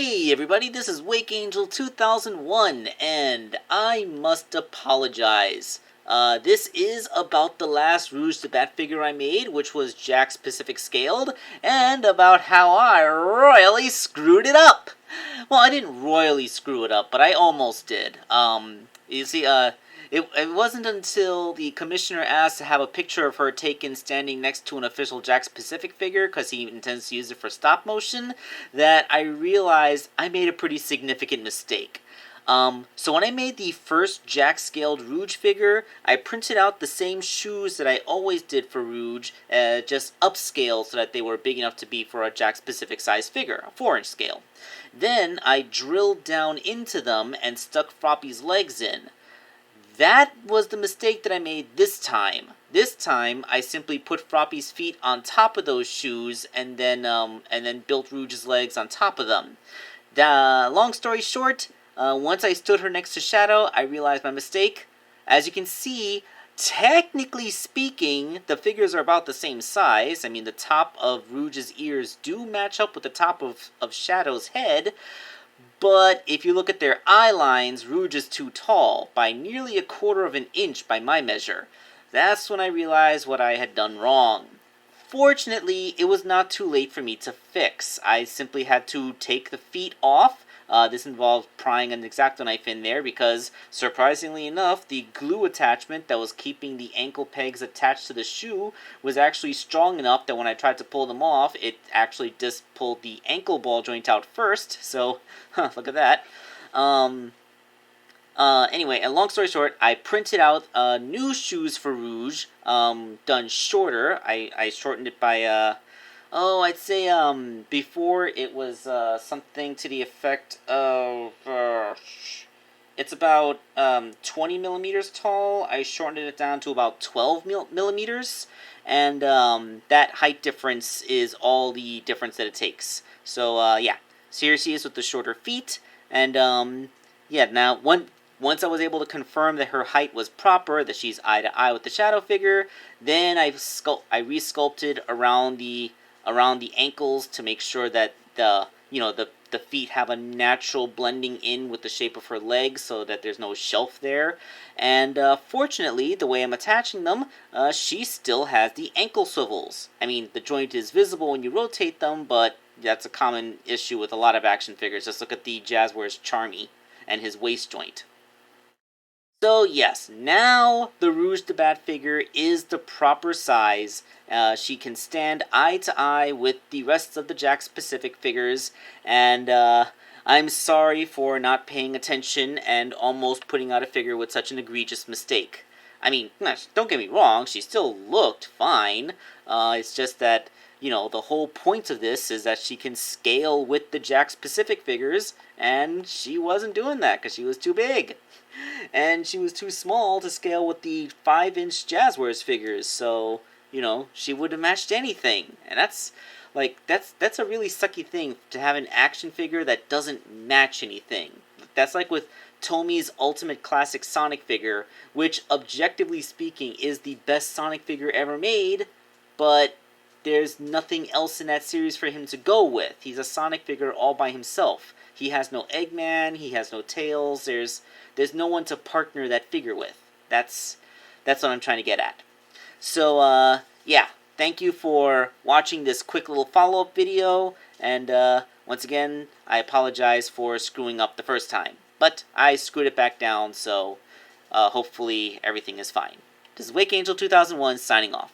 Hey everybody, this is Wake Angel 2001, and I must apologize. This is about the last Rouge the Bat figure I made, which was Jack's Pacific Scaled, and about how I royally screwed it up! Well, I didn't royally screw it up, but I almost did. You see, it wasn't until the commissioner asked to have a picture of her taken standing next to an official Jack's Pacific figure, because he intends to use it for stop motion, that I realized I made a pretty significant mistake. So when I made the first Jack-scaled Rouge figure, I printed out the same shoes that I always did for Rouge, just upscale so that they were big enough to be for a Jack-specific size figure, a 4-inch scale. Then I drilled down into them and stuck Froppy's legs in. That was the mistake that I made this time. This time, I simply put Froppy's feet on top of those shoes and then built Rouge's legs on top of them. Long story short, once I stood her next to Shadow, I realized my mistake. As you can see, technically speaking, the figures are about the same size. I mean, the top of Rouge's ears do match up with the top of Shadow's head. But if you look at their eye lines, Rouge is too tall, by nearly 1/4 of an inch by my measure. That's when I realized what I had done wrong. Fortunately, it was not too late for me to fix. I simply had to take the feet off. This involved prying an X-Acto knife in there because, surprisingly enough, the glue attachment that was keeping the ankle pegs attached to the shoe was actually strong enough that when I tried to pull them off, it actually just pulled the ankle ball joint out first. So, look at that. Anyway, and long story short, I printed out new shoes for Rouge, done shorter. I shortened it by, I'd say, before it was, something to the effect of, it's about, 20 millimeters tall. I shortened it down to about 12 millimeters, and, that height difference is all the difference that it takes. So, yeah, so here she is with the shorter feet, and, yeah, now, once I was able to confirm that her height was proper, that she's eye to eye with the Shadow figure, then I resculpted around the ankles to make sure that the feet have a natural blending in with the shape of her legs so that there's no shelf there. And fortunately, the way I'm attaching them, she still has the ankle swivels. I mean, the joint is visible when you rotate them, but that's a common issue with a lot of action figures. Just look at the Jazzwares Charmy and his waist joint. So yes, now the Rouge the Bat figure is the proper size. She can stand eye to eye with the rest of the Jack's Pacific figures, and I'm sorry for not paying attention and almost putting out a figure with such an egregious mistake. I mean, don't get me wrong, she still looked fine. It's just that, the whole point of this is that she can scale with the Jack's Pacific figures, and she wasn't doing that because she was too big. And she was too small to scale with the 5-inch Jazzwares figures, so, she would have matched anything. And that's a really sucky thing, to have an action figure that doesn't match anything. That's like with Tomi's Ultimate Classic Sonic figure, which, objectively speaking, is the best Sonic figure ever made, but there's nothing else in that series for him to go with. He's a Sonic figure all by himself. He has no Eggman, he has no Tails, there's no one to partner that figure with. That's what I'm trying to get at. So, yeah, thank you for watching this quick little follow-up video, and once again, I apologize for screwing up the first time. But I screwed it back down, so hopefully everything is fine. This is Wake Angel 2001 signing off.